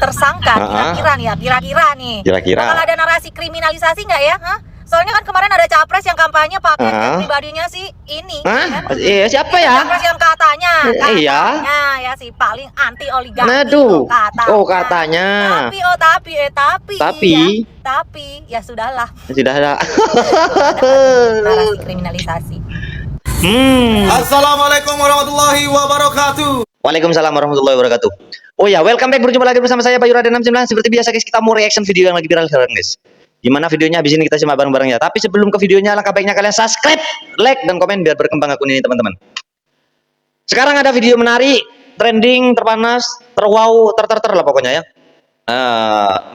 tersangka, kira-kira nih ya, kira-kira nih. Bakal ada narasi kriminalisasi nggak ya? Hah? Soalnya kan kemarin ada capres yang kampanye pakai pribadinya si ini. Hah? Iya, siapa ya? Capres yang katanya Iya. ya si paling anti oligarki. Aduh. Katanya. Oh, katanya. Tapi ya sudahlah. Sudah ada. Narasi kriminalisasi. Assalamualaikum warahmatullahi wabarakatuh. Waalaikumsalam warahmatullahi wabarakatuh. Oh ya, welcome back, berjumpa lagi bersama saya Bayu Raden 69. Seperti biasa guys, kita mau reaction video yang lagi viral sekarang guys. Gimana videonya habis ini kita simak bareng-bareng ya. Tapi sebelum ke videonya, alangkah baiknya kalian subscribe, like, dan komen biar berkembang akun ini teman-teman. Sekarang ada video menarik, trending, terpanas, terwow, ter lah pokoknya ya.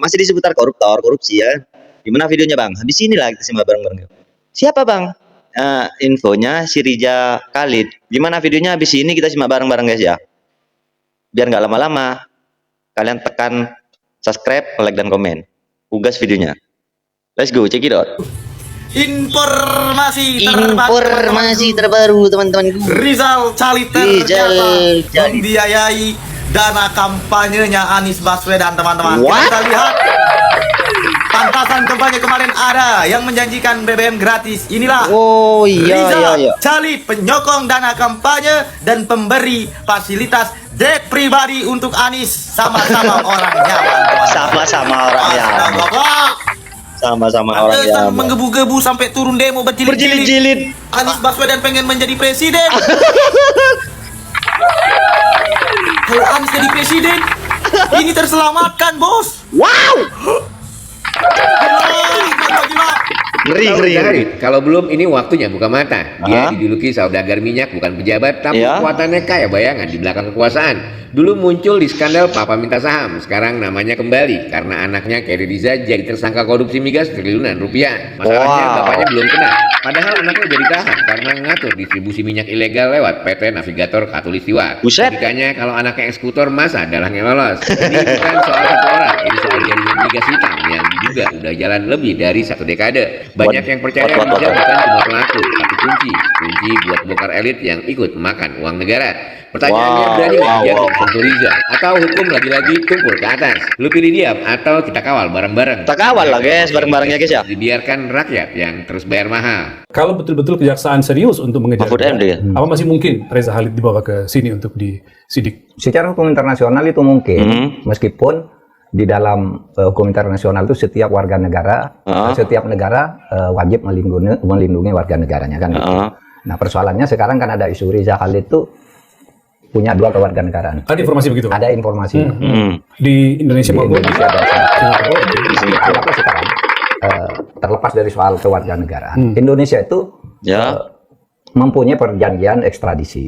Masih di seputar korupsi ya. Gimana videonya bang? Habis ini lah kita simak bareng-bareng. Siapa bang? Infonya si Riza Khalid. Gimana videonya habis ini kita simak bareng-bareng guys ya. Biar nggak lama-lama, kalian tekan subscribe, like, dan komen. Ugas videonya. Let's go, check it out. Informasi terbaru teman-teman. Rizal Khalid membiayai dana kampanyenya Anies Baswedan teman-teman. Kita lihat pantasan kampanye kemarin ada yang menjanjikan BBM gratis. Inilah Rizal Khalid, penyokong dana kampanye dan pemberi fasilitas jet pribadi untuk Anies. Sama-sama orang nyaman. Sama-sama orang nyaman. Sama-sama orang nyaman. Menggebu-gebu sampai turun demo berjilid-jilid. Anies Baswedan pengen menjadi presiden. Kalau Anies jadi presiden, ini terselamatkan bos. Wow. Ngeri. Kalau belum, ini waktunya buka mata. Dia dijuluki saudagar minyak, bukan pejabat, tapi kekuatannya kayak bayangan di belakang kekuasaan. Dulu muncul di skandal Papa Minta Saham, sekarang namanya kembali karena anaknya Keri Riza jadi tersangka korupsi migas triliunan rupiah. Masalahnya bapaknya belum kena, padahal anaknya jadi tahan karena mengatur distribusi minyak ilegal lewat PT Navigator Katulistiwa. Logikanya kalau anaknya eksekutor masa dalangnya lolos. Ini bukan soal satu orang, ini soal jaringan migas hitam yang diduga udah jalan lebih dari 1 dekade. Banyak yang percaya Riza bukan cuma pelaku, tapi kunci buat bongkar elit yang ikut makan uang negara. Pertanyaannya, berani nggak dia sentuh Riza? Atau hukum lagi-lagi tumpul ke atas? Lu pilih diam atau kita kawal bareng-bareng? Kita kawal lah guys, bareng-bareng ya guys ya. Dibiarkan rakyat yang terus bayar mahal. Kalau betul-betul kejaksaan serius untuk mengejar dia, apa masih mungkin Reza Khalid dibawa ke sini untuk disidik? Secara hukum internasional itu mungkin, meskipun di dalam hukum internasional itu setiap warga negara, setiap negara wajib melindungi warga negaranya kan gitu. Nah persoalannya sekarang kan ada isu Riza Khalid itu punya 2 kewarganegaraan. Ada informasi begitu? Ada informasi. Di Indonesia maupun di Singapura sekarang terlepas dari soal kewarganegaraan, Indonesia itu mempunyai perjanjian ekstradisi.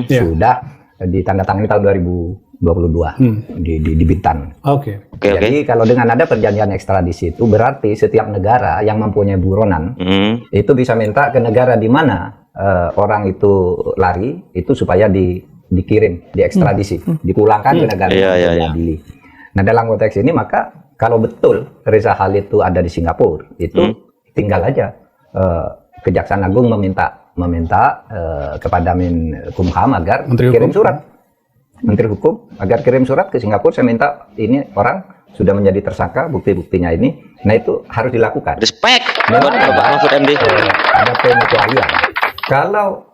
Sudah ditandatangani tahun 2022 di Bintan. Jadi kalau dengan ada perjanjian ekstradisi itu berarti setiap negara yang mempunyai buronan itu bisa minta ke negara di mana orang itu lari itu supaya dikirim, diekstradisi, dipulangkan ke negara yang diadili. Nah dalam konteks ini maka kalau betul Riza Khalid itu ada di Singapura, itu tinggal aja Kejaksaan Agung meminta kepada Menkumham agar kirim surat, Menteri Hukum agar kirim surat ke Singapura. Saya minta ini orang sudah menjadi tersangka, bukti-buktinya ini. Nah itu harus dilakukan. Respect. Memang ada pengecualian. Kalau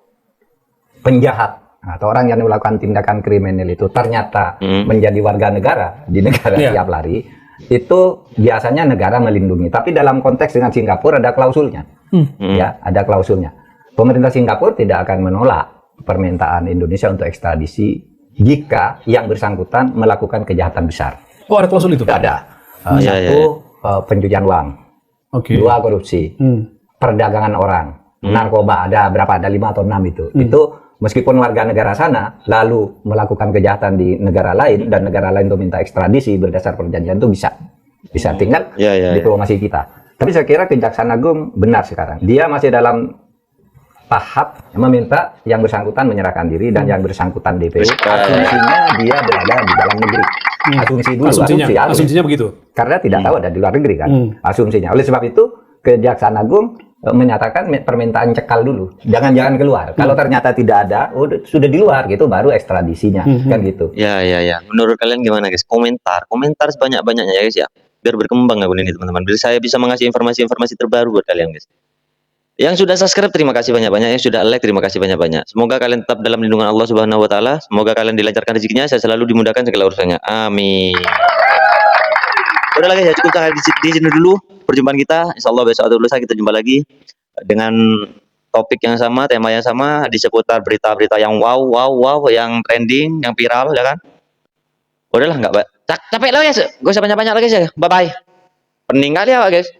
penjahat atau orang yang melakukan tindakan kriminal itu ternyata menjadi warga negara di negara tiap lari, itu biasanya negara melindungi. Tapi dalam konteks dengan Singapura ada klausulnya, ya ada klausulnya. Pemerintah Singapura tidak akan menolak permintaan Indonesia untuk ekstradisi jika yang bersangkutan melakukan kejahatan besar. Oh ada klausul itu? Ada. Pencucian uang, 2 korupsi, perdagangan orang, narkoba ada berapa? Ada 5 atau 6 itu. Itu meskipun warga negara sana lalu melakukan kejahatan di negara lain dan negara lain itu minta ekstradisi berdasar perjanjian itu bisa tinggal diplomasi kita. Tapi saya kira Kejaksaan Agung benar sekarang. Dia masih dalam tahap meminta yang bersangkutan menyerahkan diri dan yang bersangkutan DPO. Asumsinya dia berada di dalam negeri. Asumsi dulu. Asumsinya begitu. Karena tidak tahu ada di luar negeri kan. Asumsinya. Oleh sebab itu Kejaksaan Agung menyatakan permintaan cekal dulu, jangan keluar. Kalau ternyata tidak ada, sudah di luar gitu, baru ekstradisinya, kan gitu. Ya. Menurut kalian gimana guys? Komentar sebanyak-banyaknya ya guys ya, biar berkembang akun ini teman-teman. Biar saya bisa mengasih informasi-informasi terbaru buat kalian guys. Yang sudah subscribe terima kasih banyak-banyak, yang sudah like terima kasih banyak-banyak. Semoga kalian tetap dalam lindungan Allah Subhanahu Wa Taala. Semoga kalian dilancarkan rezekinya, saya selalu dimudahkan segala urusannya. Amin. Udah lagi ya, cukup sampai di sini dulu perjumpaan kita. Insyaallah besok atau lusa kita jumpa lagi dengan topik yang sama, tema yang sama di seputar berita-berita yang wow, yang trending, yang viral ya kan. Udahlah nggak capek lah guys, gak usah banyak-banyak lagi guys ya. Bye bye. Pening kali ya guys.